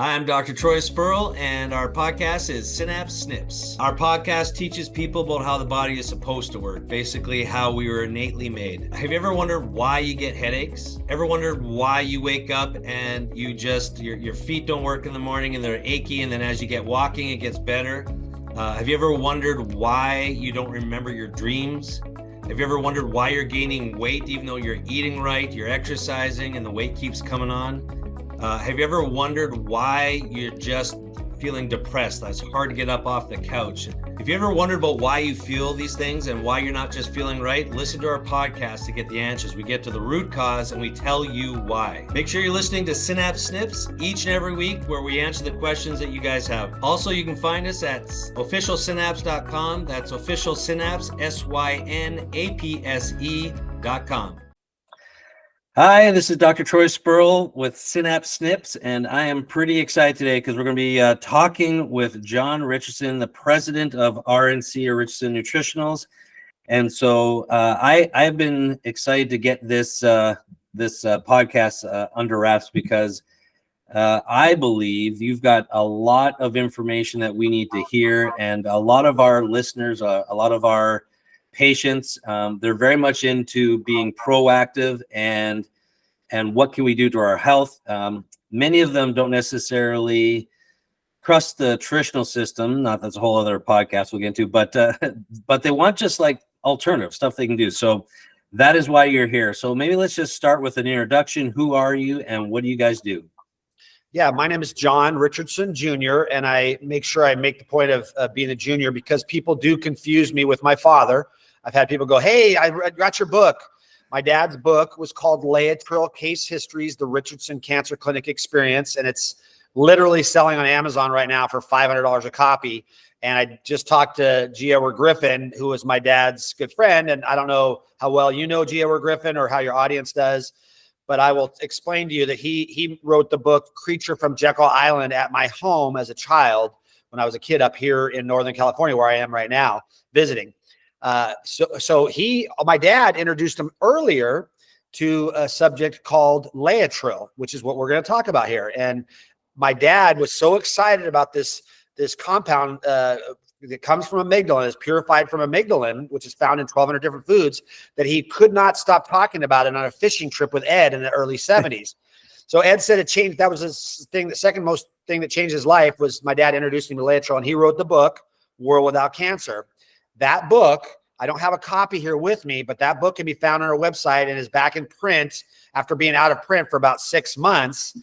I'm Dr. Troy Spurl, and our podcast is Synapse Snips. Our podcast teaches people about how the body is supposed to work, basically how we were innately made. Have you ever wondered why you get headaches? Ever wondered why you wake up and your feet don't work in the morning and they're achy, and then as you get walking, it gets better? Have you ever wondered why you don't remember your dreams? Have you ever wondered why you're gaining weight even though you're eating right, you're exercising, and the weight keeps coming on? Have you ever wondered why you're just feeling depressed? It's hard to get up off the couch. If you ever wondered about why you feel these things and why you're not just feeling right, listen to our podcast to get the answers. We get to the root cause and we tell you why. Make sure you're listening to Synapse Snips each and every week where we answer the questions that you guys have. Also, you can find us at officialsynapse.com. That's officialsynapse, synapse.com. Hi, this is Dr. Troy Spurl with Synapse Snips, and I am pretty excited today because we're going to be talking with John Richardson, the president of RNC, or Richardson Nutritionals. And so I've been excited to get this podcast under wraps because I believe you've got a lot of information that we need to hear, and a lot of our listeners, a lot of our patients, they're very much into being proactive and what can we do to our health. Many of them don't necessarily trust the traditional system. Not that's a whole other podcast we'll get into, but they want just like alternative stuff they can do. So that is why you're here. So maybe let's just start with an introduction. Who are you and what do you guys do? Yeah, my name is John Richardson Jr., and I make sure I make the point of being a junior because people do confuse me with my father. I've had people go, hey, I got your book. My dad's book was called Laetrile Case Histories, The Richardson Cancer Clinic Experience, and it's literally selling on Amazon right now for $500 a copy. And I just talked to G. Edward Griffin, who was my dad's good friend, and I don't know how well you know G. Edward Griffin or how your audience does, but I will explain to you that he wrote the book Creature from Jekyll Island at my home as a child when I was a kid up here in Northern California, where I am right now, visiting. So my dad introduced him earlier to a subject called Laetrile, which is what we're going to talk about here. And my dad was so excited about this compound that comes from amygdalin, is purified from amygdalin, which is found in 1,200 different foods, that he could not stop talking about it on a fishing trip with Ed in the early 70s. So Ed said it changed. That was his thing. The second most thing that changed his life was my dad introducing him to Laetrile, and he wrote the book, World Without Cancer. That book, I don't have a copy here with me, but that book can be found on our website and is back in print after being out of print for about 6 months.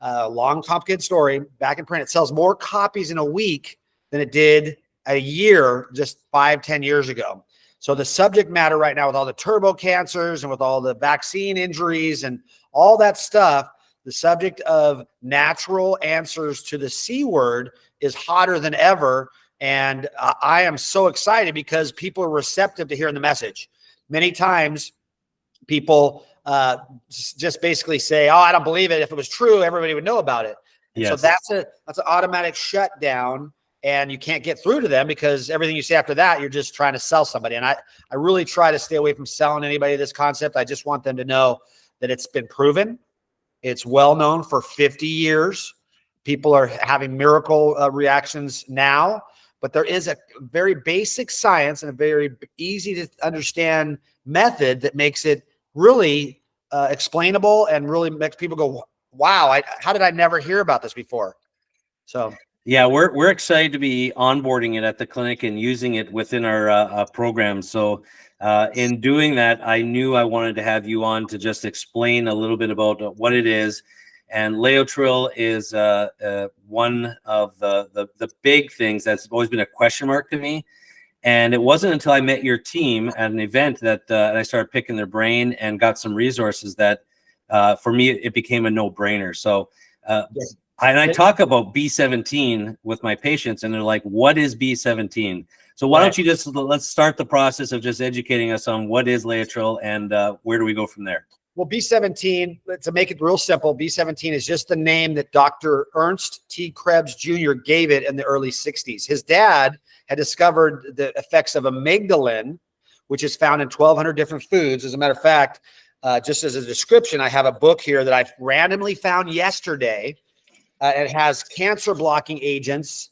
Long, complicated story, back in print. It sells more copies in a week than it did a year just 5-10 years ago. So the subject matter right now with all the turbo cancers and with all the vaccine injuries and all that stuff, the subject of natural answers to the C word is hotter than ever. And I am so excited because people are receptive to hearing the message. Many times people just basically say, oh, I don't believe it. If it was true, everybody would know about it. Yes. So that's an automatic shutdown, and you can't get through to them because everything you say after that, you're just trying to sell somebody. And I really try to stay away from selling anybody this concept. I just want them to know that it's been proven. It's well known for 50 years. People are having miracle reactions now. But there is a very basic science and a very easy to understand method that makes it really explainable and really makes people go, wow, how did I never hear about this before? So, yeah, we're excited to be onboarding it at the clinic and using it within our program. So in doing that, I knew I wanted to have you on to just explain a little bit about what it is. And Laetrile is one of the big things that's always been a question mark to me. And it wasn't until I met your team at an event that I started picking their brain and got some resources that, for me, it became a no-brainer. So I talk about B17 with my patients, and they're like, what is B17? So why don't you let's start the process of just educating us on what is Laetrile and where do we go from there? Well, B17, to make it real simple, B17 is just the name that Dr. Ernst T. Krebs Jr. gave it in the early 60s. His dad had discovered the effects of amygdalin, which is found in 1,200 different foods. As a matter of fact, just as a description, I have a book here that I randomly found yesterday It has cancer blocking agents,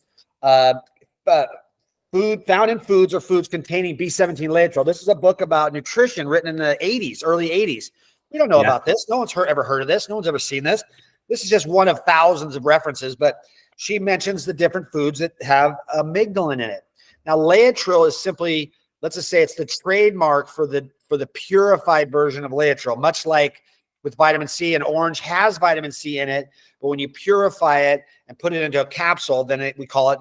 food found in foods or foods containing B17 laetrile. This is a book about nutrition written in the 80s, early 80s. We don't know about this. No one's ever heard of this. No one's ever seen this. This is just one of thousands of references, but she mentions the different foods that have amygdalin in it. Now, laetrile is simply, let's just say it's the trademark for the purified version of laetrile, much like with vitamin C. And orange has vitamin C in it, but when you purify it and put it into a capsule, then we call it,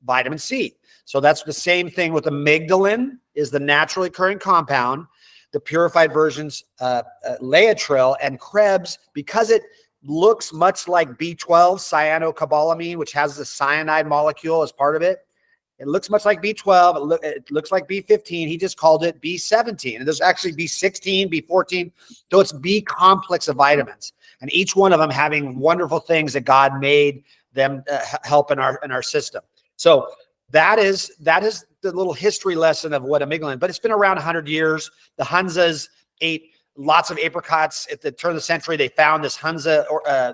vitamin C. So that's the same thing with amygdalin, is the naturally occurring compound. The purified versions, laetrile and Krebs, because it looks much like B12 cyanocobalamin, which has the cyanide molecule as part of it. It looks much like B12. It looks like B15. He just called it B17. And there's actually B16, B14. So it's B complex of vitamins, and each one of them having wonderful things that God made them help in our system. So that is the little history lesson of what amygdalin. But it's been around 100 years. The Hunzas ate lots of apricots at the turn of the century. They found this Hunza,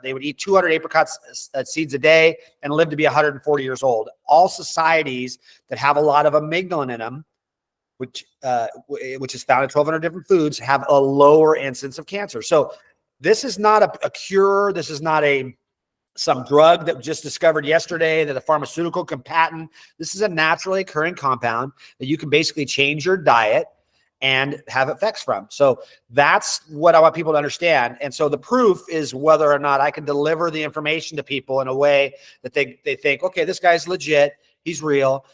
they would eat 200 apricots seeds a day and live to be 140 years old. All societies that have a lot of amygdalin in them, which is found in 1,200 different foods, have a lower incidence of cancer. So this is not a cure. This is not some drug that was just discovered yesterday that a pharmaceutical can patent. This is a naturally occurring compound that you can basically change your diet and have effects from. So that's what I want people to understand. And so the proof is whether or not I can deliver the information to people in a way that they think, okay, this guy's legit, he's real.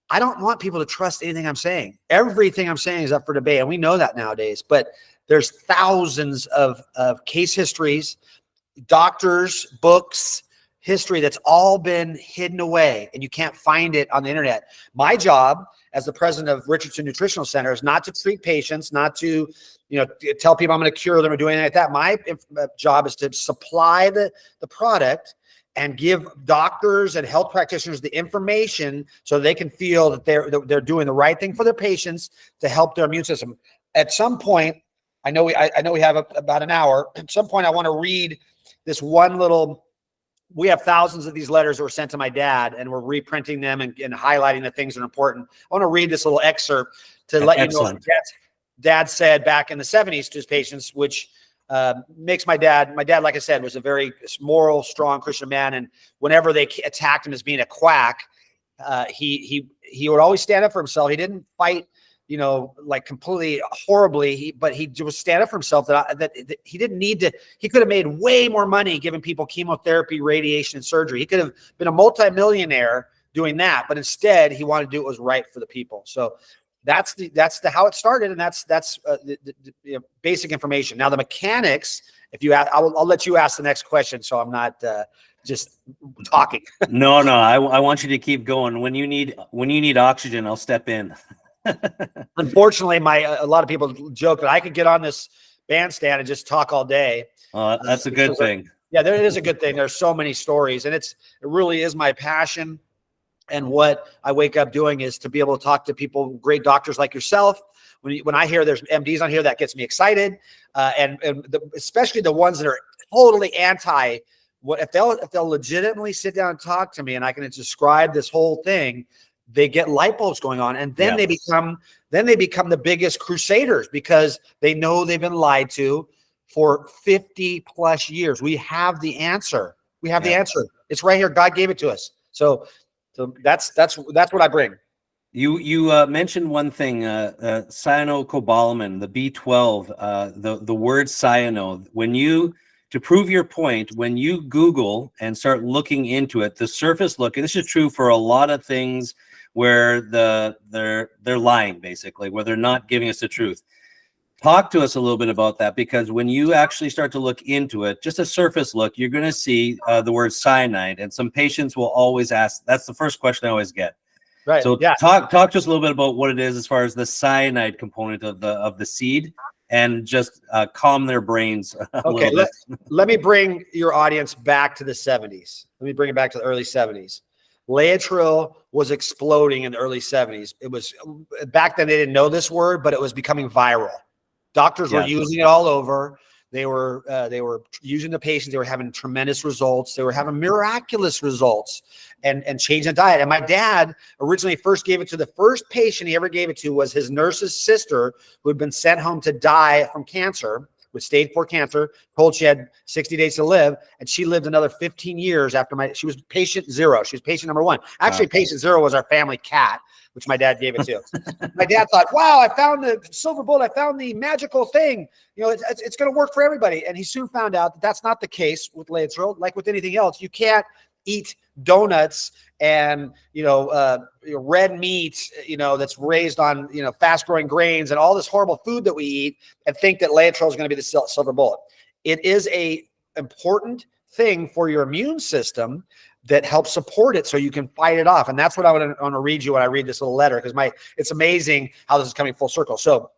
I don't want people to trust anything I'm saying. Everything I'm saying is up for debate, and we know that nowadays. But there's thousands of case histories, doctors, books, history that's all been hidden away, and you can't find it on the internet. My job as the president of Richardson Nutritional Center is not to treat patients, not to, tell people I'm going to cure them or do anything like that. My job is to supply the product and give doctors and health practitioners the information so they can feel that they're doing the right thing for their patients to help their immune system. At some point, I know we have about an hour. At some point, I want to read this one little. We have thousands of these letters that were sent to my dad, and we're reprinting them and highlighting the things that are important. I want to read this little excerpt to let you know what dad said back in the 70s to his patients, which makes my dad, like I said, was a very moral, strong Christian man. And whenever they attacked him as being a quack, he would always stand up for himself. He didn't fight, like completely horribly, but he would stand up for himself that he didn't need to. He could have made way more money giving people chemotherapy, radiation, and surgery. He could have been a multimillionaire doing that, but instead he wanted to do what was right for the people. So that's how it started, and that's the basic information. Now the mechanics, if you ask, I'll let you ask the next question, so I'm not just talking. No, I want you to keep going. When you need oxygen, I'll step in. Unfortunately, a lot of people joke that I could get on this bandstand and just talk all day. That's a good thing. Yeah, it is a good thing. There's so many stories, and it really is my passion. And what I wake up doing is to be able to talk to people, great doctors like yourself. When I hear there's MDs on here, that gets me excited. Especially the ones that are totally anti. If they'll legitimately sit down and talk to me, and I can describe this whole thing, they get light bulbs going on, and then they become the biggest crusaders because they know they've been lied to for 50 plus years. We have the answer. The answer. It's right here. God gave it to us. So that's what I bring. You mentioned one thing, cyanocobalamin, the B12, the word cyano. To prove your point, when you Google and start looking into it, the surface look, and this is true for a lot of things where they're lying, basically, where they're not giving us the truth. Talk to us a little bit about that, because when you actually start to look into it, just a surface look, you're going to see the word cyanide, and some patients will always ask. That's the first question I always get. Right. So talk to us a little bit about what it is as far as the cyanide component of the seed, and just calm their brains a little bit. Let me bring your audience back to the 70s. Let me bring it back to the early 70s. Laetrile was exploding in the early 70s. It was back then, they didn't know this word, but it was becoming viral. Doctors were using it all over. They were using the patients. They were having tremendous results. They were having miraculous results and changing the diet. And my dad originally first gave it to the first patient he ever gave it to was his nurse's sister who had been sent home to die from cancer, with stage 4 cancer, told she had 60 days to live. And she lived another 15 years after she was patient 0. She was patient number 1. Actually, patient 0 was our family cat, which my dad gave it to. My dad thought, wow, I found the silver bullet. I found the magical thing. You know, it's going to work for everybody. And he soon found out that that's not the case with Laetrile. Like with anything else, you can't eat donuts and, red meat, that's raised on, fast growing grains and all this horrible food that we eat and think that Laetrile is going to be the silver bullet. It is a important thing for your immune system that helps support it so you can fight it off. And that's what I want to read you when I read this little letter, because it's amazing how this is coming full circle. So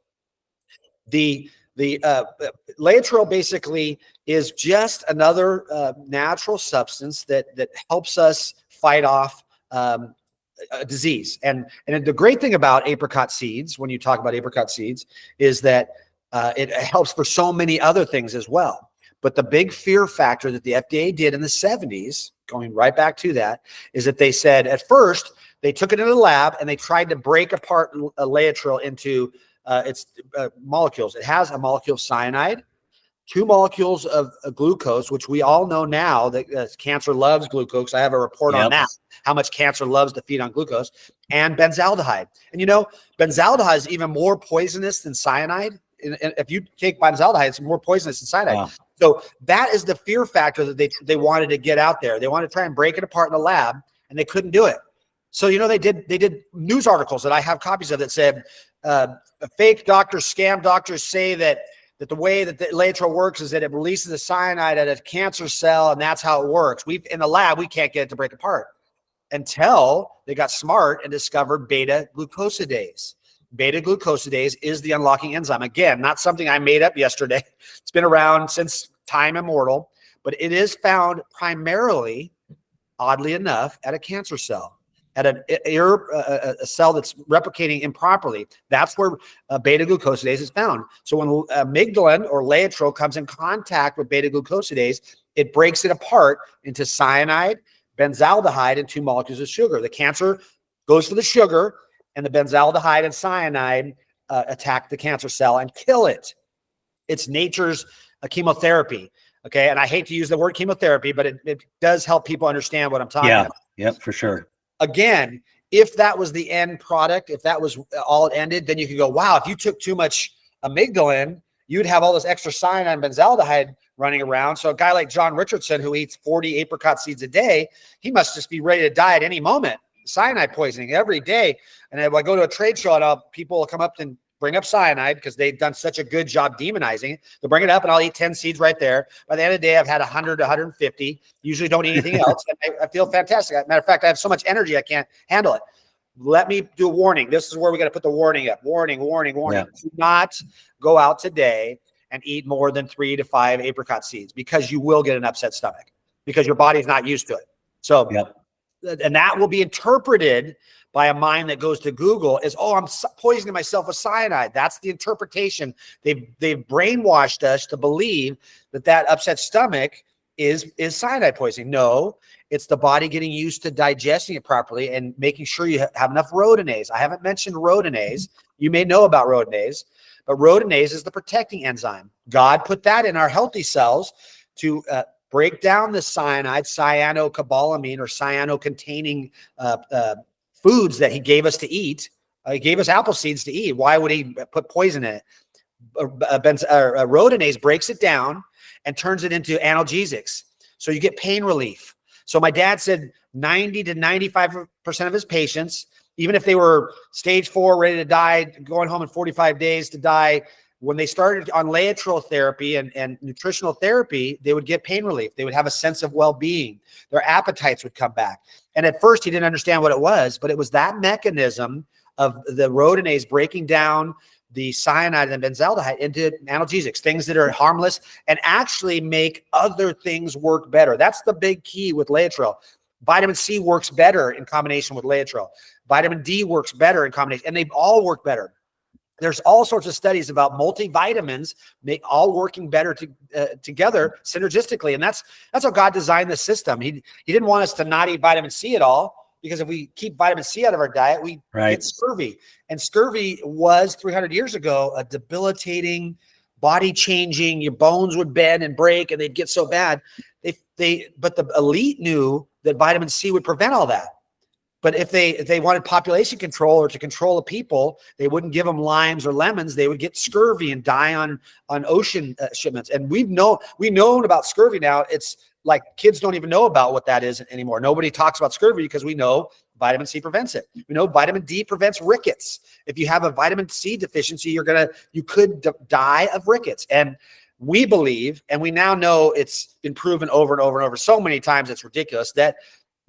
the Laetrile basically is just another natural substance that helps us fight off a disease. And the great thing about apricot seeds, when you talk about apricot seeds, is that it helps for so many other things as well. But the big fear factor that the FDA did in the 70s, going right back to that, is that they said at first they took it into the lab and they tried to break apart Laetrile into its molecules. It has a molecule of cyanide, 2 molecules of glucose, which we all know now that cancer loves glucose. I have a report on that, how much cancer loves to feed on glucose, and benzaldehyde. And benzaldehyde is even more poisonous than cyanide. And if you take benzaldehyde, it's more poisonous than cyanide. Wow. So that is the fear factor that they wanted to get out there. They wanted to try and break it apart in the lab, and they couldn't do it. So they did news articles that I have copies of that said fake doctors, scam doctors say that the way that the Laetrile works is that it releases the cyanide at a cancer cell, and that's how it works. In the lab, we can't get it to break apart until they got smart and discovered beta-glucosidase. Beta-glucosidase is the unlocking enzyme. Again, not something I made up yesterday. It's been around since time immemorial, but it is found primarily, oddly enough, at a cancer cell, at a cell that's replicating improperly. That's where beta-glucosidase is found. So when amygdalin or Laetrile comes in contact with beta-glucosidase, it breaks it apart into cyanide, benzaldehyde, and 2 molecules of sugar. The cancer goes for the sugar, and the benzaldehyde and cyanide attack the cancer cell and kill it. It's nature's chemotherapy. Okay. And I hate to use the word chemotherapy, but it does help people understand what I'm talking about. Yeah, for sure. Again, if that was the end product, if that was all it ended, then you could go, wow, if you took too much amygdalin, you'd have all this extra cyanide and benzaldehyde running around. So a guy like John Richardson, who eats 40 apricot seeds a day, he must just be ready to die at any moment. Cyanide poisoning every day. And if I go to a trade show and people will come up and bring up cyanide because they've done such a good job demonizing it. They'll bring it up and I'll eat 10 seeds right there. By the end of the day, I've had 100 to 150. Usually don't eat anything else. And I feel fantastic. Matter of fact, I have so much energy, I can't handle it. Let me do a warning. This is where we got to put the warning up. Warning. Yeah. Do not go out today and eat more than 3 to 5 apricot seeds, because you will get an upset stomach because your body's not used to it. So, and that will be interpreted by a mind that goes to Google as, oh, I'm poisoning myself with cyanide. That's the interpretation. They've brainwashed us to believe that upset stomach is cyanide poisoning. No, it's the body getting used to digesting it properly and making sure you have enough rhodinase. I haven't mentioned rhodinase. You may know about rhodinase, but rhodinase is the protecting enzyme. God put that in our healthy cells to break down the cyanide, cyanocobalamin, or cyano-containing foods that he gave us to eat. He gave us apple seeds to eat. Why would he put poison in it? Rhodinase breaks it down and turns it into analgesics. So you get pain relief. So my dad said 90 to 95% of his patients, even if they were stage 4, ready to die, going home in 45 days to die, when they started on Laetrile therapy and nutritional therapy, they would get pain relief. They would have a sense of well-being. Their appetites would come back. And at first, he didn't understand what it was, but it was that mechanism of the rhodinase breaking down the cyanide and benzaldehyde into analgesics, things that are harmless and actually make other things work better. That's the big key with Laetrile. Vitamin C works better in combination with Laetrile. Vitamin D works better in combination, and they all work better. there's all sorts of studies about multivitamins all working better together synergistically. And that's how God designed the system. He didn't want us to not eat vitamin C at all, because if we keep vitamin C out of our diet, we get scurvy. And scurvy was 300 years ago a debilitating, body changing, your bones would bend and break and they'd get so bad. But the elite knew that vitamin C would prevent all that. But if they wanted population control or to control the people, they wouldn't give them limes or lemons. They would get scurvy and die on ocean shipments. And we've known about scurvy now. It's like kids don't even know about what that is anymore. Nobody talks about scurvy because we know vitamin C prevents it. We know vitamin D prevents rickets. If you have a vitamin C deficiency, you could die of rickets. And we believe, and we now know it's been proven over and over and over so many times it's ridiculous, that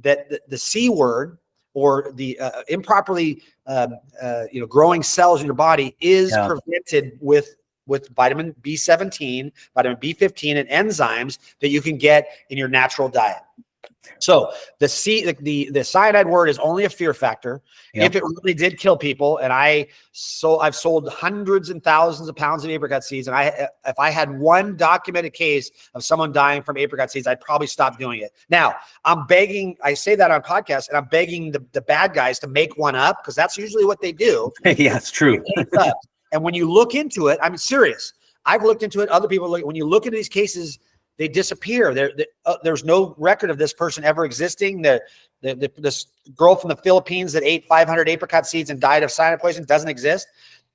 the C word, or the improperly growing cells in your body, is prevented with vitamin B17, vitamin B15, and enzymes that you can get in your natural diet. So the cyanide word is only a fear factor. If it really did kill people, and I've sold hundreds and thousands of pounds of apricot seeds, and if I had one documented case of someone dying from apricot seeds, I'd probably stop doing it. Now, I say that on podcasts, and I'm begging the bad guys to make one up, because that's usually what they do. Yeah, it's true. And when you look into it, I'm serious. I've looked into it. Other people look. When you look into these cases, they disappear. There's no record of this person ever existing. This girl from the Philippines that ate 500 apricot seeds and died of cyanide poisoning doesn't exist.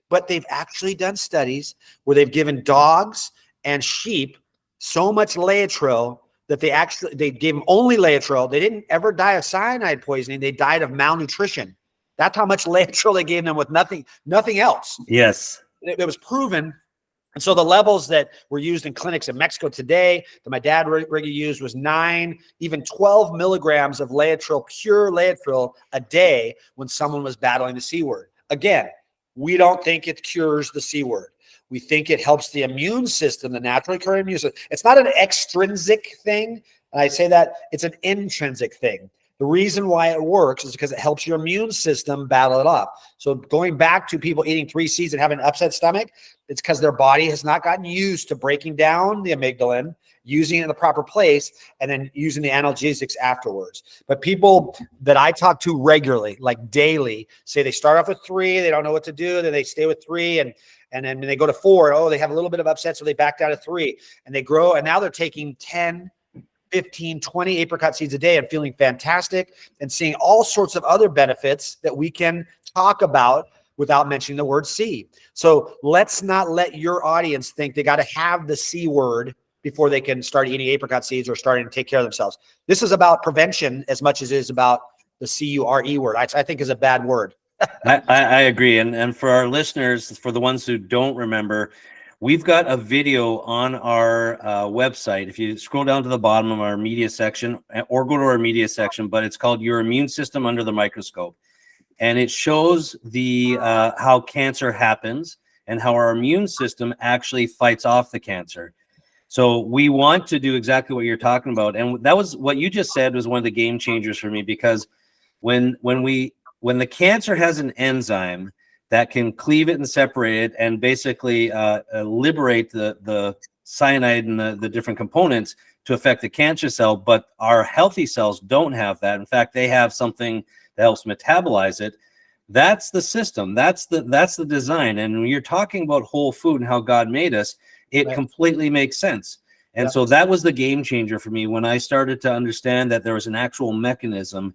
But they've actually done studies where they've given dogs and sheep so much Laetrile that they gave them only Laetrile. They didn't ever die of cyanide poisoning. They died of malnutrition. That's how much Laetrile they gave them with nothing else. Yes. It was proven. And so the levels that were used in clinics in Mexico today that my dad regularly used was 9, even 12 milligrams of Laetrile, pure Laetrile, a day when someone was battling the C word. Again, we don't think it cures the C word. We think it helps the immune system, the naturally occurring immune system. It's not an extrinsic thing. And I say that it's an intrinsic thing. The reason why it works is because it helps your immune system battle it off. So going back to people eating 3 seeds and having an upset stomach, it's because their body has not gotten used to breaking down the amygdalin, using it in the proper place, and then using the analgesics afterwards. But people that I talk to regularly, like daily, say they start off with 3, they don't know what to do, then they stay with 3, and then when they go to 4, they have a little bit of upset, so they back down to 3, and they grow, and now they're taking 10, 15, 20 apricot seeds a day and feeling fantastic and seeing all sorts of other benefits that we can talk about without mentioning the word C. So let's not let your audience think they got to have the C word before they can start eating apricot seeds or starting to take care of themselves. This is about prevention as much as it is about the C-U-R-E word. I think is a bad word. I agree. And for our listeners, for the ones who don't remember, we've got a video on our website. If you scroll down to the bottom of our media section, or go to our media section, but it's called Your Immune System Under the Microscope. And it shows how cancer happens and how our immune system actually fights off the cancer. So we want to do exactly what you're talking about. And that was what you just said was one of the game changers for me, because when the cancer has an enzyme that can cleave it and separate it and basically liberate the cyanide and the different components to affect the cancer cell, but our healthy cells don't have that. In fact, they have something that helps metabolize it. That's the system. That's the design. And when you're talking about whole food and how God made us, it completely makes sense. And so that was the game changer for me when I started to understand that there was an actual mechanism.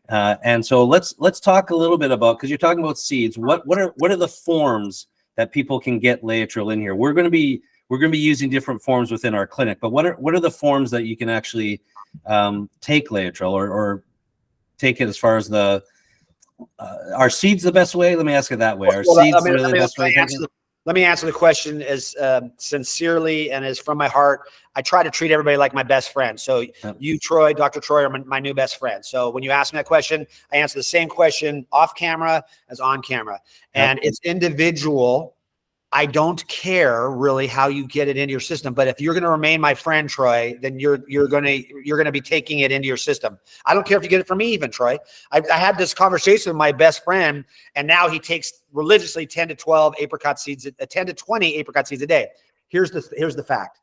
And so let's talk a little bit about, because you're talking about seeds. What are the forms that people can get Laetrile in here? We're going to be using different forms within our clinic, but what are the forms that you can actually take Laetrile or take it as far as are seeds the best way? Let me ask it that way. Are seeds really the best way? Let me answer the question as sincerely and as from my heart. I try to treat everybody like my best friend. So you, Troy, Dr. Troy, are my new best friend. So when you ask me that question, I answer the same question off camera as on camera. And it's individual I don't care really how you get it into your system, but if you're going to remain my friend, Troy, then you're going to be taking it into your system. I don't care if you get it from me, even Troy. I had this conversation with my best friend, and now he takes religiously 10 to 12 apricot seeds, 10 to 20 apricot seeds a day. Here's the fact: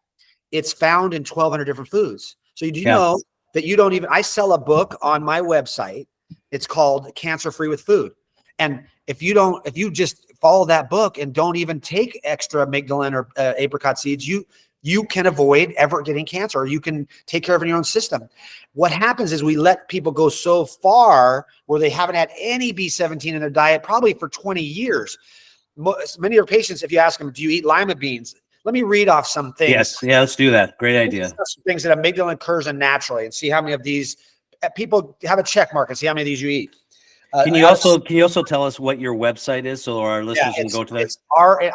it's found in 1,200 different foods. So you do know that you don't even. I sell a book on my website. It's called Cancer Free with Food, and if you just follow that book and don't even take extra amygdalin or apricot seeds, you can avoid ever getting cancer, or you can take care of it in your own system. What happens is we let people go so far where they haven't had any B17 in their diet probably for 20 years. Many of our patients, if you ask them, do you eat lima beans? Let me read off some things. Yes. Yeah, let's do that. Great idea. Some things that amygdalin occurs in naturally, and see how many of these people have a check mark and see how many of these you eat. Can you also tell us what your website is so our listeners can go to that?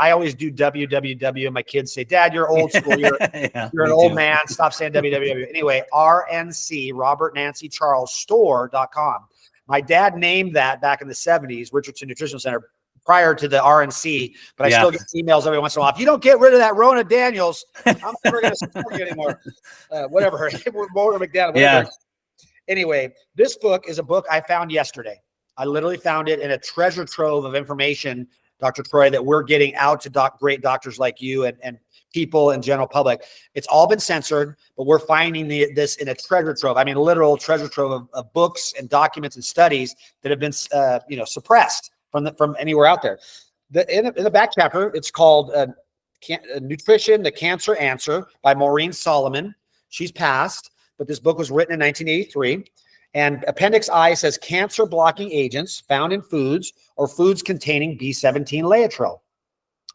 I always do www. My kids say, Dad, you're old school. You're an old man. Stop saying www. Anyway, RNC, Robert Nancy Charles store.com. My dad named that back in the 70s, Richardson Nutrition Center, prior to the RNC, but I still get emails every once in a while. If you don't get rid of that Rona Daniels, I'm never going to support you anymore. Whatever. Rona McDaniel. Yeah. Anyway, this book is a book I found yesterday. I literally found it in a treasure trove of information, Dr. Troy, that we're getting out to great doctors like you and people in general public. It's all been censored, but we're finding this in a treasure trove. I mean, literal treasure trove of books and documents and studies that have been, suppressed from anywhere out there. In the back chapter, it's called Nutrition, the Cancer Answer by Maureen Solomon. She's passed, but this book was written in 1983. And Appendix I says cancer blocking agents found in foods or foods containing B17 Laetrile.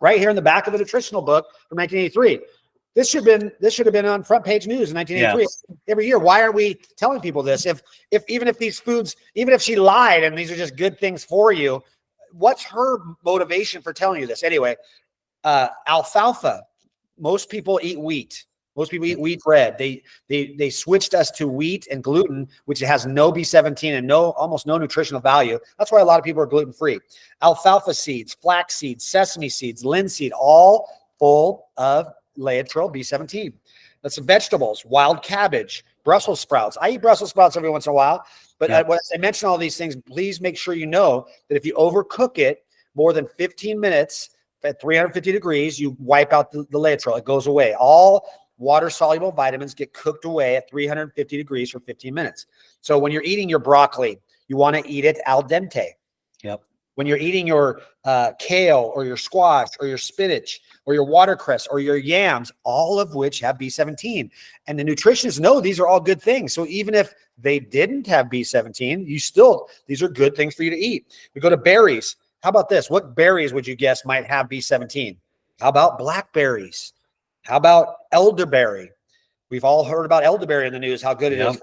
Right here in the back of the nutritional book from 1983. This should have been on front page news in 1983 every year. Why are we telling people this? If even if these foods, even if she lied and these are just good things for you, what's her motivation for telling you this? Anyway, alfalfa. Most people eat wheat. Most people eat wheat bread. They switched us to wheat and gluten, which has no B17 and almost no nutritional value. That's why a lot of people are gluten free. Alfalfa seeds, flax seeds, sesame seeds, linseed, all full of Laetrile B17. That's vegetables, wild cabbage, Brussels sprouts. I eat Brussels sprouts every once in a while, but when I mention all these things, please make sure you know that if you overcook it more than 15 minutes at 350 degrees, you wipe out the Laetrile. It goes away. All water-soluble vitamins get cooked away at 350 degrees for 15 minutes. So when you're eating your broccoli, you want to eat it al dente. Yep. When you're eating your kale or your squash or your spinach or your watercress or your yams, all of which have B17. And the nutritionists know these are all good things. So even if they didn't have B17, these are good things for you to eat. We go to berries. How about this? What berries would you guess might have B17? How about blackberries? How about elderberry? We've all heard about elderberry in the news, how good it is.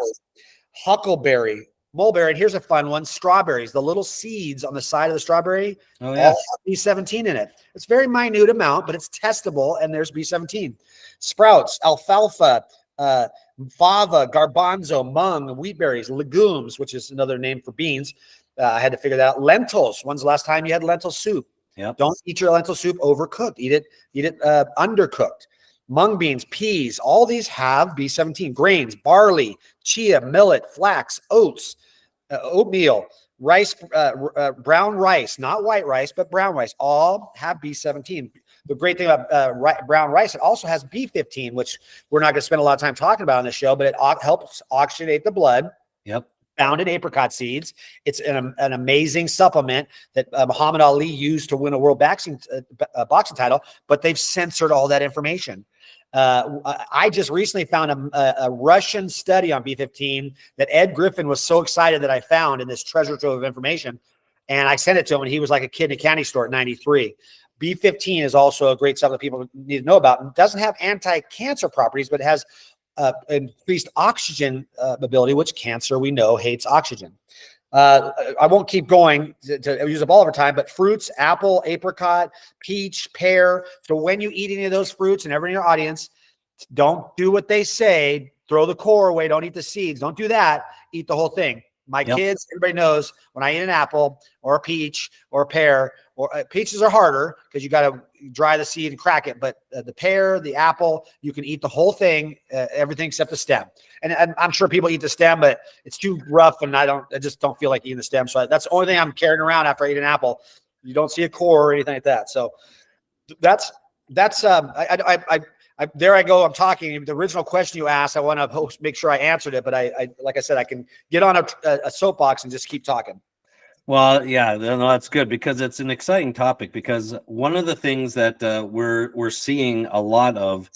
Huckleberry, mulberry, and here's a fun one, strawberries. The little seeds on the side of the strawberry all have B17 in it. It's a very minute amount, but it's testable, and there's B17. Sprouts, alfalfa, fava, garbanzo, mung, wheat berries, legumes, which is another name for beans. I had to figure that out. Lentils. When's the last time you had lentil soup? Yep. Don't eat your lentil soup overcooked. Eat it undercooked. Mung beans, peas, all these have B17. Grains, barley, chia, millet, flax, oats, oatmeal, rice, brown rice, not white rice, but brown rice, all have B17. The great thing about brown rice, it also has B15, which we're not going to spend a lot of time talking about on this show, but it helps oxygenate the blood. Yep. Found in apricot seeds. It's an amazing supplement that Muhammad Ali used to win a world boxing title, but they've censored all that information. I just recently found a Russian study on B15 that Ed Griffin was so excited that I found in this treasure trove of information. And I sent it to him, and he was like a kid in a candy store at 93. B15 is also a great supplement people need to know about. It doesn't have anti-cancer properties, but it has increased oxygen ability, which cancer, we know, hates oxygen. I won't keep going to use up all of our time, but fruits, apple, apricot, peach, pear. So when you eat any of those fruits, and everyone in your audience, don't do what they say. Throw the core away. Don't eat the seeds. Don't do that. Eat the whole thing. My kids, everybody knows when I eat an apple or a peach or a pear, or peaches are harder because you got to dry the seed and crack it. But the pear, the apple, you can eat the whole thing, everything except the stem. And I'm sure people eat the stem, but it's too rough, and I just don't feel like eating the stem. So that's the only thing I'm carrying around after I eat an apple. You don't see a core or anything like that. So that's there I go. I'm talking. The original question you asked, I want to make sure I answered it, but I like I said, I can get on a soapbox and just keep talking. Well, yeah, no, that's good because it's an exciting topic. Because one of the things that we're seeing a lot of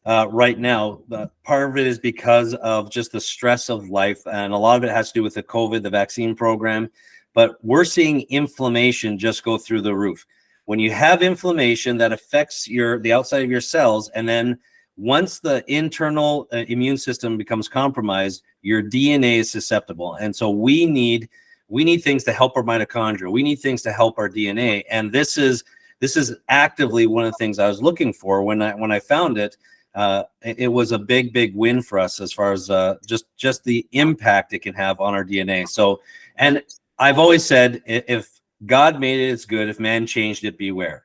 right now, part of it is because of just the stress of life, and a lot of it has to do with the COVID, the vaccine program. But we're seeing inflammation just go through the roof. When you have inflammation, that affects the outside of your cells, and then once the internal immune system becomes compromised, your DNA is susceptible, and so we need things to help our mitochondria. We need things to help our DNA, and this is actively one of the things I was looking for when I found it. It was a big win for us as far as just the impact it can have on our DNA. So, and I've always said, if God made it, it's good. If man changed it, beware.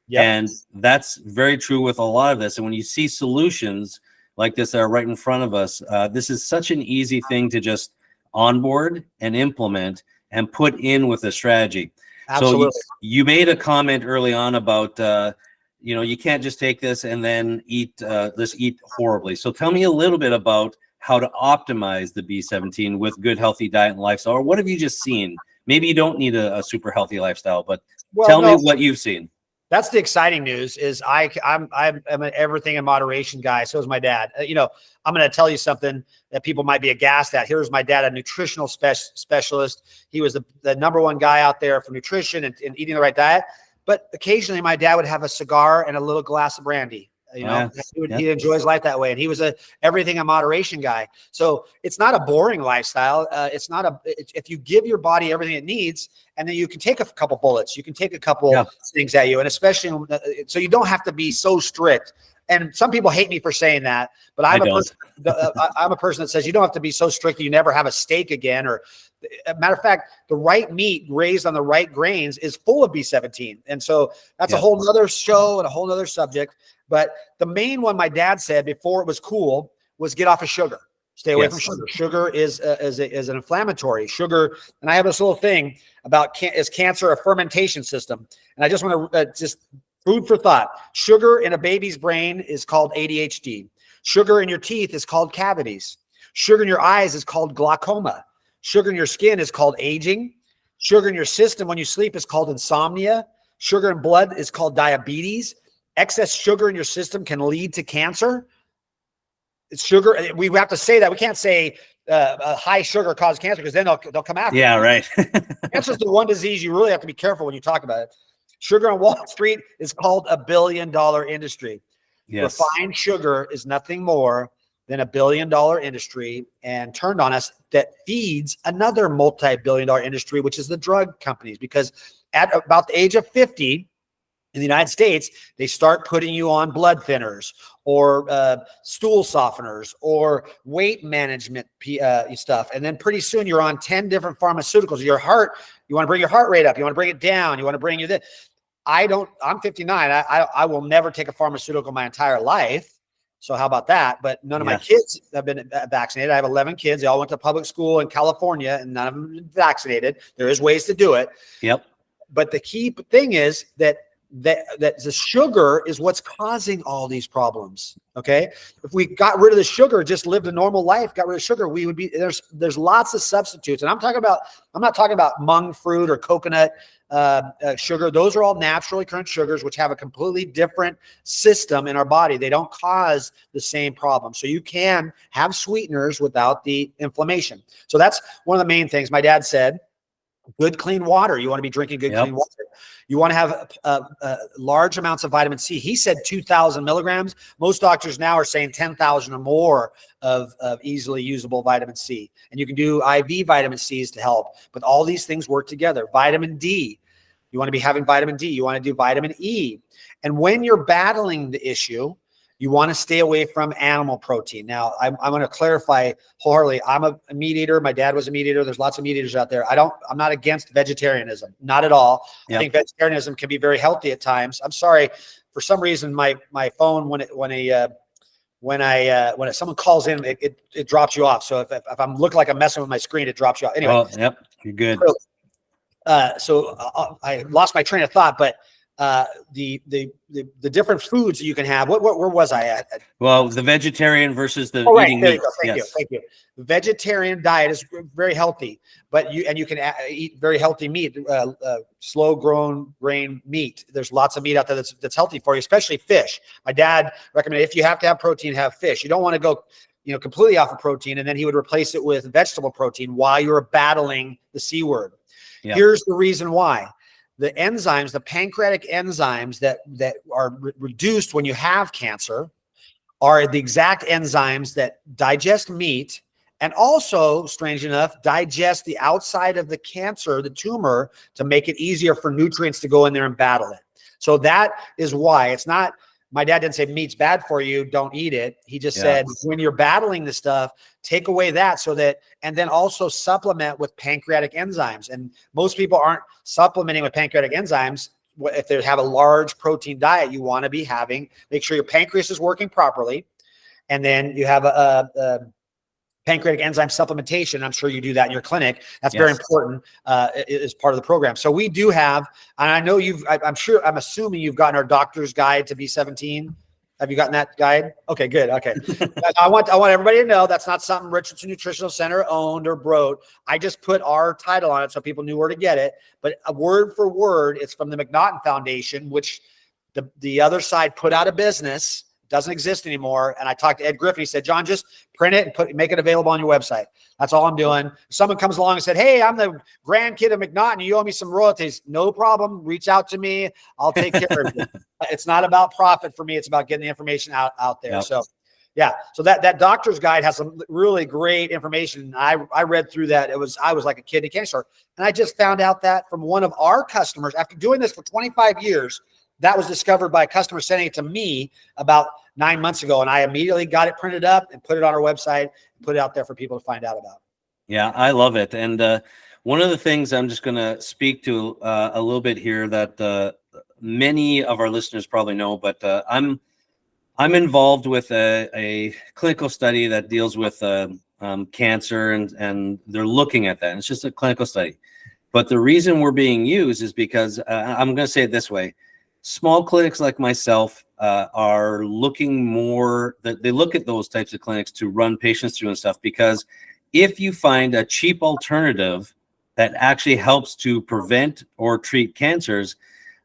Yep. And that's very true with a lot of this. And when you see solutions like this that are right in front of us, this is such an easy thing to just onboard and implement and put in with a strategy. Absolutely. So you made a comment early on about, you can't just take this and then eat horribly. So tell me a little bit about how to optimize the B17 with good, healthy diet and lifestyle. Or what have you just seen? Maybe you don't need a super healthy lifestyle, but tell me what you've seen. That's the exciting news. Is I'm an everything in moderation guy. So is my dad. I'm going to tell you something that people might be aghast at. Here's my dad, a nutritional specialist. He was the #1 guy out there for nutrition and eating the right diet. But occasionally, my dad would have a cigar and a little glass of brandy. He enjoys life that way. And he was a everything in moderation guy. So it's not a boring lifestyle. If you give your body everything it needs, and then you can take a couple bullets, you can take a couple things at you. And especially, so you don't have to be so strict. And some people hate me for saying that, but I'm a person that says you don't have to be so strict that you never have a steak again. Or matter of fact, the right meat raised on the right grains is full of B17. And so that's a whole nother show and a whole nother subject. But the main one my dad said before it was cool was get off of sugar. Stay away from sugar. Sugar is an inflammatory. Sugar, and I have this little thing about is cancer a fermentation system? And I just want to just food for thought. Sugar in a baby's brain is called ADHD. Sugar in your teeth is called cavities. Sugar in your eyes is called glaucoma. Sugar in your skin is called aging. Sugar in your system when you sleep is called insomnia. Sugar in blood is called diabetes. Excess sugar in your system can lead to cancer. It's sugar. We have to say that. We can't say high sugar causes cancer because then they'll come after. Yeah, right. Cancer is the one disease you really have to be careful when you talk about it. Sugar on Wall Street is called $1 billion industry. Yes. Refined sugar is nothing more than $1 billion industry and turned on us that feeds another multi-billion-dollar industry, which is the drug companies. Because at about the age of 50, in the United States, they start putting you on blood thinners or stool softeners or weight management stuff. And then pretty soon you're on 10 different pharmaceuticals. Your heart, you want to bring your heart rate up. You want to bring it down. You want to bring you this. I'm 59. I will never take a pharmaceutical my entire life. So how about that? But none of my kids have been vaccinated. I have 11 kids. They all went to public school in California and none of them been vaccinated. There is ways to do it. Yep. But the key thing is that the sugar is what's causing all these problems. Okay. If we got rid of the sugar, just lived a normal life, got rid of sugar, we would be, there's lots of substitutes. And I'm not talking about monk fruit or coconut sugar. Those are all naturally occurring sugars, which have a completely different system in our body. They don't cause the same problem. So you can have sweeteners without the inflammation. So that's one of the main things my dad said. Good, clean water. You want to be drinking good, clean water. You want to have large amounts of vitamin C. He said 2,000 milligrams. Most doctors now are saying 10,000 or more of easily usable vitamin C. And you can do IV vitamin Cs to help. But all these things work together. Vitamin D. You want to be having vitamin D. You want to do vitamin E. And when you're battling the issue, You want to stay away from animal protein. Now, I'm going to clarify wholeheartedly. I'm a meat eater. My dad was a meat eater. There's lots of meat eaters out there. I'm not against vegetarianism. Not at all. Yep. I think vegetarianism can be very healthy at times. I'm sorry. For some reason, my phone, when someone calls in, it drops you off. So if I'm looking like I'm messing with my screen, it drops you off. Anyway. Oh, yep. You're good. So I lost my train of thought, but the different foods that you can have. Where was I at? Well, the vegetarian versus the eating meat. Thank you. The vegetarian diet is very healthy, but you can eat very healthy meat, slow grown grain meat. There's lots of meat out there that's healthy for you, especially fish. My dad recommended if you have to have protein, have fish. You don't want to go completely off of protein, and then he would replace it with vegetable protein while you're battling the C word. Yep. Here's the reason why. The enzymes, the pancreatic enzymes that are reduced when you have cancer are the exact enzymes that digest meat and also, strange enough, digest the outside of the cancer, the tumor, to make it easier for nutrients to go in there and battle it. So that is why it's not, my dad didn't say meat's bad for you, don't eat it. He just said when you're battling this stuff, take away that and then also supplement with pancreatic enzymes. And most people aren't supplementing with pancreatic enzymes. If they have a large protein diet, you want to be make sure your pancreas is working properly. And then you have a pancreatic enzyme supplementation. I'm sure you do that in your clinic. That's very important as part of the program. So we do have, and I know I'm assuming you've gotten our doctor's guide to B17. Have you gotten that guide? Okay, good. Okay. I want everybody to know that's not something Richardson Nutritional Center owned or wrote. I just put our title on it so people knew where to get it. But word for word, it's from the McNaughton Foundation, which the other side put out of business. Doesn't exist anymore. And I talked to Ed Griffin. He said, John, just print it and make it available on your website. That's all I'm doing. If someone comes along and said, hey, I'm the grandkid of McNaughton. You owe me some royalties. No problem. Reach out to me. I'll take care of you. It's not about profit for me. It's about getting the information out there. Yep. So yeah. So that doctor's guide has some really great information. I read through that. I was like a kid in a candy store. And I just found out that from one of our customers, after doing this for 25 years, that was discovered by a customer sending it to me about 9 months ago. And I immediately got it printed up and put it on our website and put it out there for people to find out about. Yeah, I love it. And one of the things I'm just going to speak to a little bit here that many of our listeners probably know, but I'm involved with a clinical study that deals with cancer, and they're looking at that. And it's just a clinical study. But the reason we're being used is because I'm going to say it this way. Small clinics like myself are looking more that they look at those types of clinics to run patients through and stuff, because if you find a cheap alternative that actually helps to prevent or treat cancers,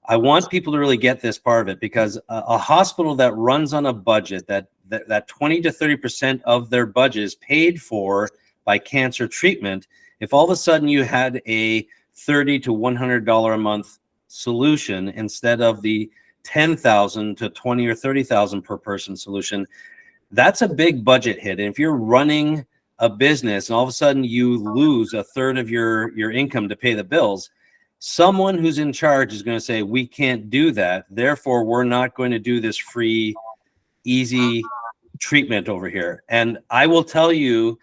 I want people to really get this part of it, because a hospital that runs on a budget that 20 to 30% of their budget is paid for by cancer treatment, if all of a sudden you had a $30 to $100 a month solution instead of the $10,000 to $20,000 or $30,000 per person solution, that's a big budget hit. And if you're running a business and all of a sudden you lose a third of your income to pay the bills, someone who's in charge is going to say, we can't do that. Therefore, we're not going to do this free, easy treatment over here. And I will tell you,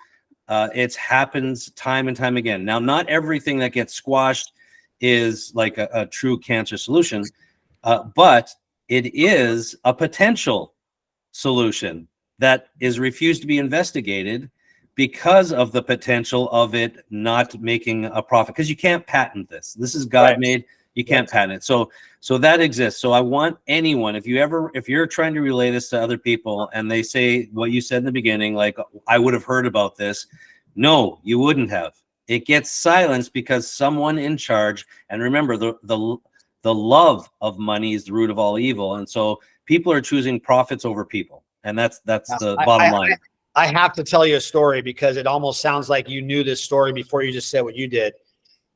it happens time and time again. Now, not everything that gets squashed is like a true cancer solution, but it is a potential solution that is refused to be investigated because of the potential of it not making a profit, because you can't patent this. This is God made. You can't patent it. So that exists. So I want anyone, if you're trying to relay this to other people and they say what you said in the beginning, like, I would have heard about this. No, you wouldn't have. It gets silenced because someone in charge, and remember, the love of money is the root of all evil. And so people are choosing profits over people. And that's the bottom line. I have to tell you a story, because it almost sounds like you knew this story before you just said what you did.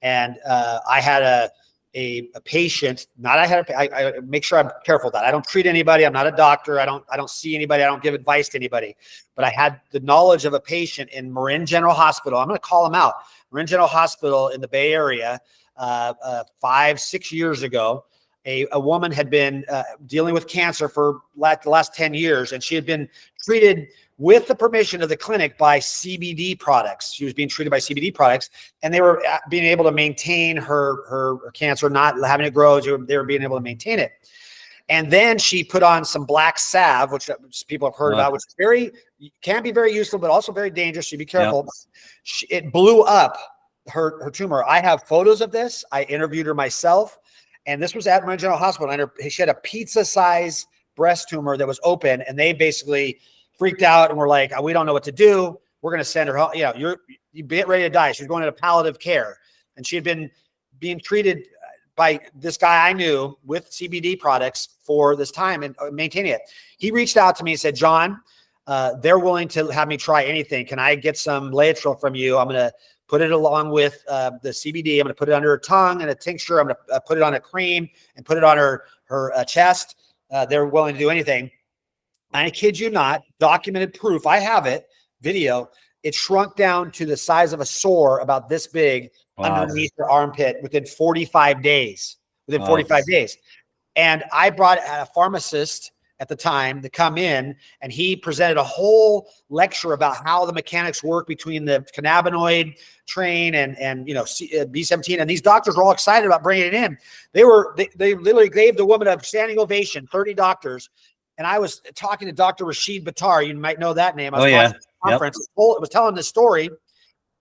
And I had a patient, I make sure I'm careful with that. I don't treat anybody. I'm not a doctor. I don't see anybody. I don't give advice to anybody, but I had the knowledge of a patient in Marin General Hospital. I'm going to call him out. Marin General Hospital in the Bay Area, 5-6 years ago. A woman had been dealing with cancer for the last 10 years, and she had been treated with the permission of the clinic by CBD products. She was being treated by CBD products, and they were being able to maintain her cancer, not having it grow. They were being able to maintain it. And then she put on some black salve, which people have heard about, which can be very useful, but also very dangerous. So be careful. Yep. It blew up her tumor. I have photos of this. I interviewed her myself. And this was at Marin General Hospital. And she had a pizza-sized breast tumor that was open, and they basically freaked out and were like, "We don't know what to do. We're going to send her home. You get ready to die." She was going into palliative care, and she had been being treated by this guy I knew with CBD products for this time and maintaining it. He reached out to me and said, "John, they're willing to have me try anything. Can I get some Laetrile from you? I'm going to put it along with the CBD. I'm going to put it under her tongue and a tincture. I'm going to put it on a cream and put it on her chest." They're willing to do anything. I kid you not, documented proof. I have it, video. It shrunk down to the size of a sore about this big underneath her armpit within 45 days. Within 45 days. And I brought a pharmacist at the time to come in, and he presented a whole lecture about how the mechanics work between the cannabinoid train and B17. And these doctors were all excited about bringing it in. They literally gave the woman a standing ovation, 30 doctors. And I was talking to Dr. Rashid Battar. You might know that name. I was talking at the conference. Yep. I was telling the story,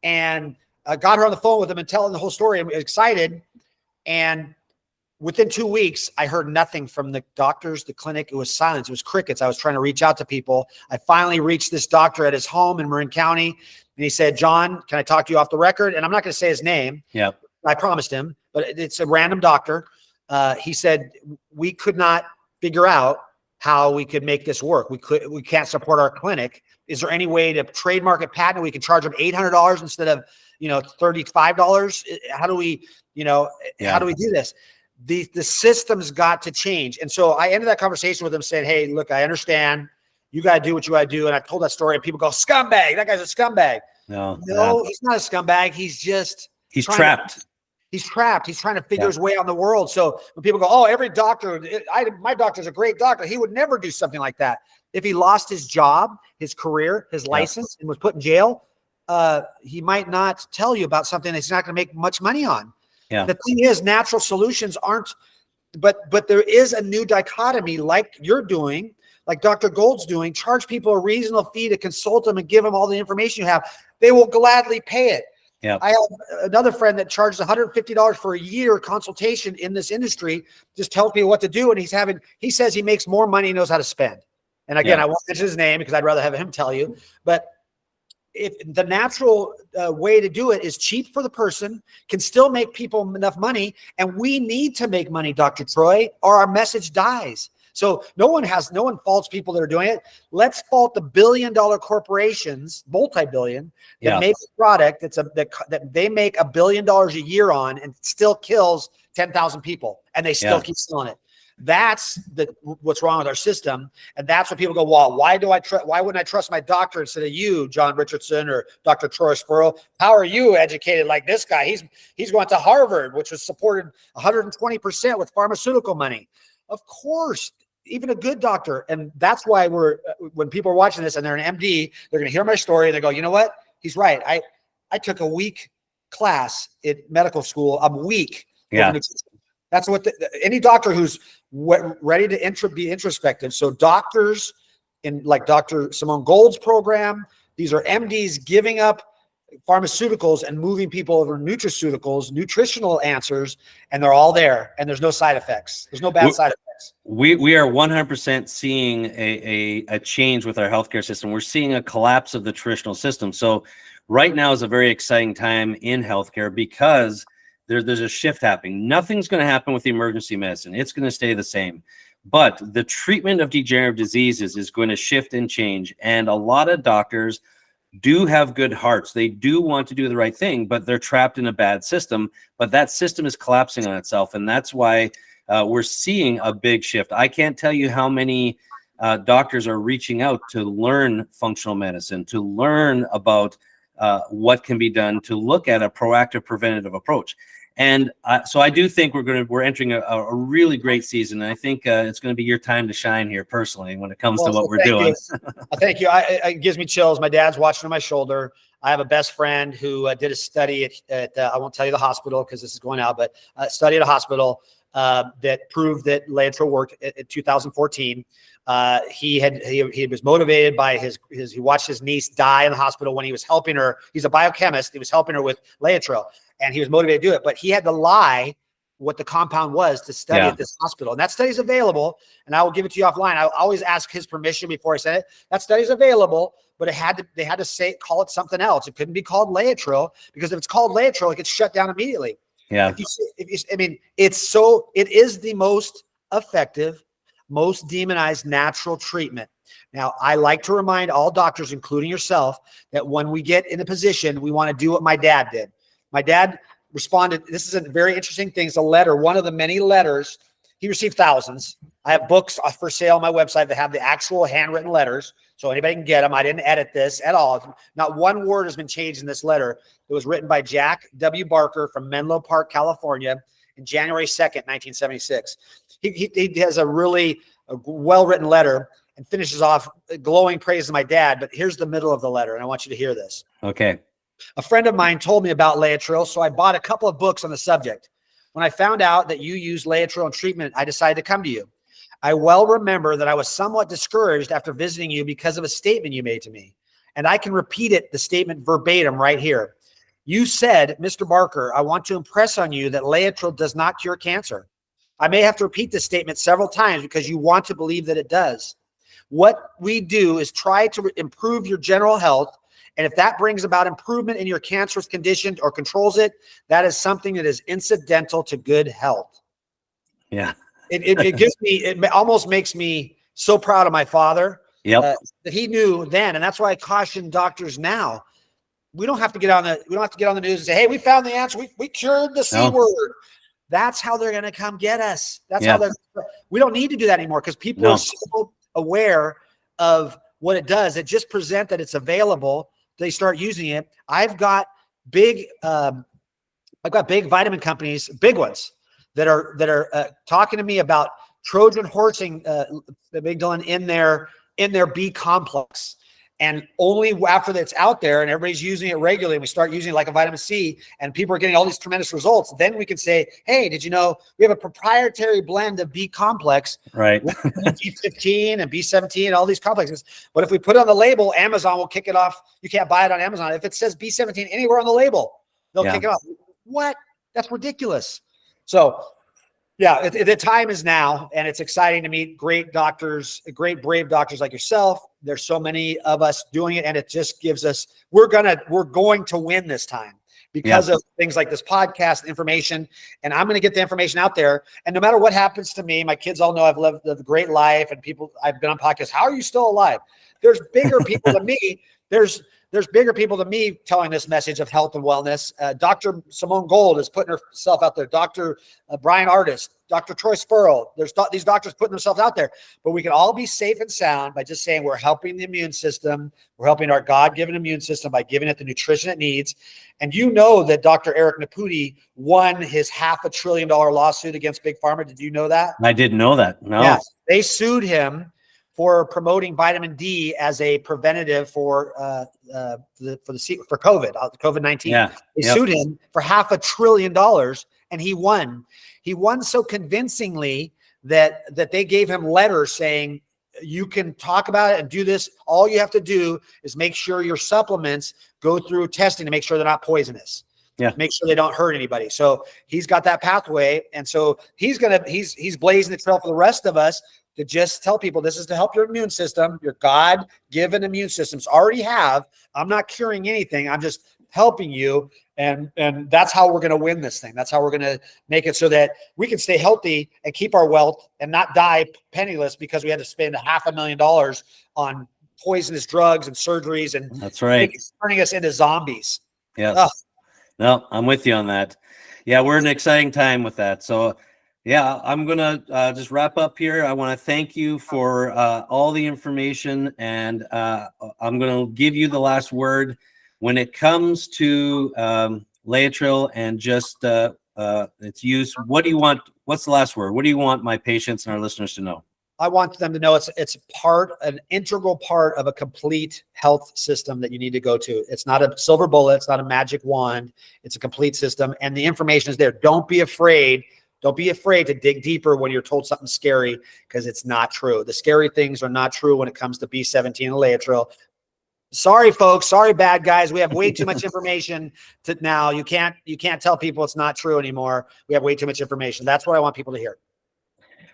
and I got her on the phone with him and telling the whole story. I'm excited. And within 2 weeks, I heard nothing from the doctors, the clinic. It was silence. It was crickets. I was trying to reach out to people. I finally reached this doctor at his home in Marin County, and he said, "John, can I talk to you off the record?" And I'm not going to say his name. Yeah, I promised him, but it's a random doctor. He said, "We could not figure out how we could make this work. We can't support our clinic. Is there any way to trademark it, patent? We can charge them $800 instead of $35. How do we how do we do this?" The system's got to change. And so I ended that conversation with him saying, "Hey, look, I understand. You got to do what you got to do." And I told that story, and people go, "Scumbag. That guy's a scumbag." No, he's not a scumbag. He's trapped. He's trapped. He's trying to figure his way out in the world. So when people go, "Oh, every doctor, my doctor's a great doctor," he would never do something like that. If he lost his job, his career, his license, and was put in jail, he might not tell you about something that he's not going to make much money on. Yeah. The thing is, natural solutions aren't, but there is a new dichotomy, like you're doing, like Dr. Gold's doing. Charge people a reasonable fee to consult them and give them all the information you have. They will gladly pay it. Yeah. I have another friend that charges $150 for a year consultation in this industry, just tells people what to do. And he says he makes more money, he knows how to spend. And again, I won't mention his name because I'd rather have him tell you, but if the natural way to do it is cheap for the person, can still make people enough money. And we need to make money, Dr. Troy, or our message dies. So no one faults people that are doing it. Let's fault the billion-dollar corporations, multi-billion, that make a product that they make $1 billion a year on and still kills 10,000 people, and they still keep selling it. That's what's wrong with our system. And that's what people go, "Well, why wouldn't I trust my doctor instead of you, John Richardson or Dr. Troy Sperl? How are you educated like this guy? He's going to Harvard, which was supported 120% with pharmaceutical money." Of course, even a good doctor. And that's why when people are watching this and they're an MD, they're going to hear my story and they go, "You know what? He's right. I took a week class at medical school. I'm weak." Yeah. That's what any doctor who's ready to be introspective. So doctors in like Dr. Simone Gold's program, these are MDs giving up pharmaceuticals and moving people over nutraceuticals, nutritional answers, and they're all there. And there's no side effects. There's no bad side effects. We are 100% seeing a change with our healthcare system. We're seeing a collapse of the traditional system. So right now is a very exciting time in healthcare because there's a shift happening. Nothing's going to happen with the emergency medicine. It's going to stay the same. But the treatment of degenerative diseases is going to shift and change. And a lot of doctors do have good hearts. They do want to do the right thing, but they're trapped in a bad system. But that system is collapsing on itself. And that's why we're seeing a big shift. I can't tell you how many doctors are reaching out to learn functional medicine, to learn about what can be done, to look at a proactive preventative approach. And so I do think we're entering a really great season. And I think it's going to be your time to shine here personally when it comes to what we're doing. Thank you. It gives me chills. My dad's watching on my shoulder. I have a best friend who did a study at I won't tell you the hospital because this is going out, but study at a hospital that proved that Laetrile worked in 2014. He was motivated by he watched his niece die in the hospital when he was helping her. He's a biochemist. He was helping her with Laetrile, and he was motivated to do it, but he had to lie what the compound was to study at this hospital. And that study is available, and I will give it to you offline. I always ask his permission before I send it. That study is available, but they had to call it something else. It couldn't be called Laetrile, because if it's called Laetrile, it gets shut down immediately. Yeah. It is the most effective, most demonized natural treatment. Now, I like to remind all doctors, including yourself, that when we get in a position, we want to do what my dad did. My dad responded. This is a very interesting thing. It's a letter, one of the many letters. He received thousands. I have books for sale on my website that have the actual handwritten letters, so anybody can get them. I didn't edit this at all. Not one word has been changed in this letter. It was written by Jack W. Barker from Menlo Park, California, in January 2nd, 1976. He has a really well-written letter and finishes off glowing praise to my dad, but here's the middle of the letter, and I want you to hear this. Okay. A friend of mine told me about Laetrile, so I bought a couple of books on the subject. When I found out that you use Laetrile in treatment, I decided to come to you. I well remember that I was somewhat discouraged after visiting you because of a statement you made to me. And I can repeat it, the statement verbatim right here. You said, Mr. Barker, I want to impress on you that Laetrile does not cure cancer. I may have to repeat this statement several times because you want to believe that it does. What we do is try to improve your general health. And if that brings about improvement in your cancerous condition or controls it, that is something that is incidental to good health. Yeah. It almost makes me so proud of my father that he knew then. And that's why I caution doctors now. We don't have to get on the news and say, hey, we found the answer. We cured the C word. That's how they're going to come get us. That's how we don't need to do that anymore, because people are so aware of what it does. It just present that it's available. They start using it. I've got big vitamin companies, big ones, that are talking to me about Trojan horsing the amygdalin in their B complex. And only after that's out there and everybody's using it regularly, and we start using it like a vitamin C, and people are getting all these tremendous results, then we can say, hey, did you know we have a proprietary blend of B complex, right? B15 and B17 and all these complexes. But if we put it on the label, Amazon will kick it off. You can't buy it on Amazon. If it says B17 anywhere on the label, they'll kick it off. What? That's ridiculous. So yeah, the time is now, and it's exciting to meet great doctors, great brave doctors like yourself. There's so many of us doing it, and it just gives us, we're going to win this time because of things like this podcast information. And I'm going to get the information out there. And no matter what happens to me, my kids all know I've lived a great life, and I've been on podcasts. How are you still alive? There's bigger people than me. There's bigger people than me telling this message of health and wellness. Dr. Simone Gold is putting herself out there. Dr. Brian Artist, Dr. Troy Spurl. There's these doctors putting themselves out there. But we can all be safe and sound by just saying we're helping the immune system. We're helping our God-given immune system by giving it the nutrition it needs. And you know that Dr. Eric Naputi won his $500 billion lawsuit against Big Pharma. Did you know that? I didn't know that. No. Yeah, they sued him for promoting vitamin D as a preventative for COVID-19. Yeah. They sued him for $500 billion, and he won. He won so convincingly that they gave him letters saying, you can talk about it and do this. All you have to do is make sure your supplements go through testing to make sure they're not poisonous. Yeah. Make sure they don't hurt anybody. So he's got that pathway. And so he's blazing the trail for the rest of us to just tell people this is to help your immune system, your God-given immune systems already have. I'm not curing anything. I'm just helping you. And that's how we're going to win this thing. That's how we're going to make it so that we can stay healthy and keep our wealth and not die penniless because we had to spend $500,000 on poisonous drugs and surgeries. And that's right. Turning us into zombies. Yeah. No, I'm with you on that. Yeah, we're in an exciting time with that. So yeah, I'm going to just wrap up here. I want to thank you for all the information, and I'm going to give you the last word. When it comes to Laetrile and just its use. What do you want? What's the last word? What do you want my patients and our listeners to know? I want them to know it's an integral part of a complete health system that you need to go to. It's not a silver bullet. It's not a magic wand. It's a complete system. And the information is there. Don't be afraid. Don't be afraid to dig deeper when you're told something scary, because it's not true. The scary things are not true when it comes to B17 and Laetrile. Sorry, folks. Sorry, bad guys. We have way too much information to now. You can't tell people it's not true anymore. We have way too much information. That's what I want people to hear.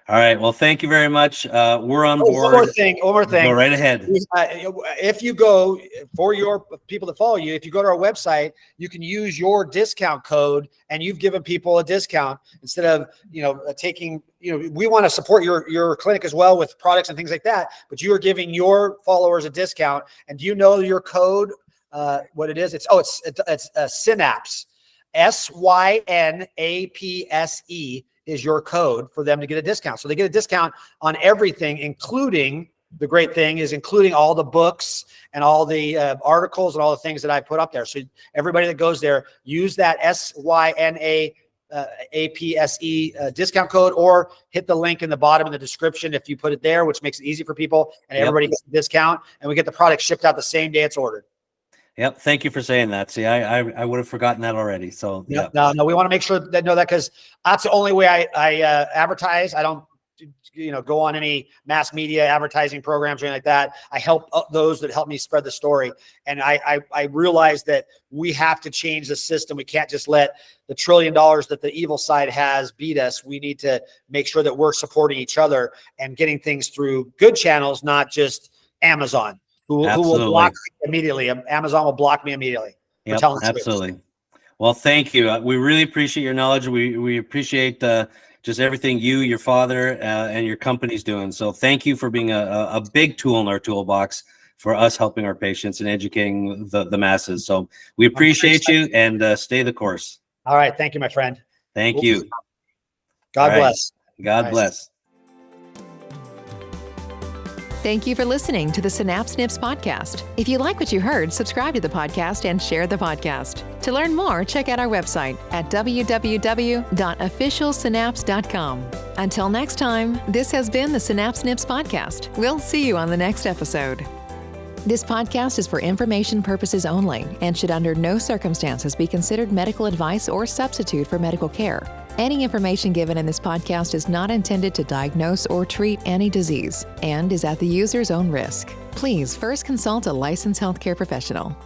All right. Well, thank you very much. We're on board. One more thing. Go right ahead. If you go, for your people that follow you, if you go to our website, you can use your discount code, and you've given people a discount instead of, taking, we want to support your clinic as well with products and things like that, but you are giving your followers a discount. And do you know your code, what it is? It's Synapse, SYNAPSE is your code for them to get a discount. So they get a discount on everything, including, the great thing is including all the books and all the articles and all the things that I put up there. So everybody that goes there, use that SYNAPSE discount code, or hit the link in the bottom of the description if you put it there, which makes it easy for people, and everybody gets a discount, and we get the product shipped out the same day it's ordered. Yep. Thank you for saying that. See, I would have forgotten that already. So yeah. No, we want to make sure that know that, because that's the only way I advertise. I don't, go on any mass media advertising programs or anything like that. I help those that help me spread the story. And I realize that we have to change the system. We can't just let the $1 trillion that the evil side has beat us. We need to make sure that we're supporting each other and getting things through good channels, not just Amazon. Who will block me immediately. Amazon will block me immediately. Yep, absolutely. Well, thank you. We really appreciate your knowledge. We appreciate just everything you, your father, and your company's doing. So thank you for being a big tool in our toolbox for us helping our patients and educating the masses. So we appreciate you, and stay the course. All right. Thank you, my friend. Thank you. God bless. God bless. Thank you for listening to the Synapse Snips podcast. If you like what you heard, subscribe to the podcast and share the podcast. To learn more, check out our website at www.officialsynapse.com. Until next time, this has been the Synapse Snips podcast. We'll see you on the next episode. This podcast is for information purposes only and should under no circumstances be considered medical advice or substitute for medical care. Any information given in this podcast is not intended to diagnose or treat any disease and is at the user's own risk. Please first consult a licensed healthcare professional.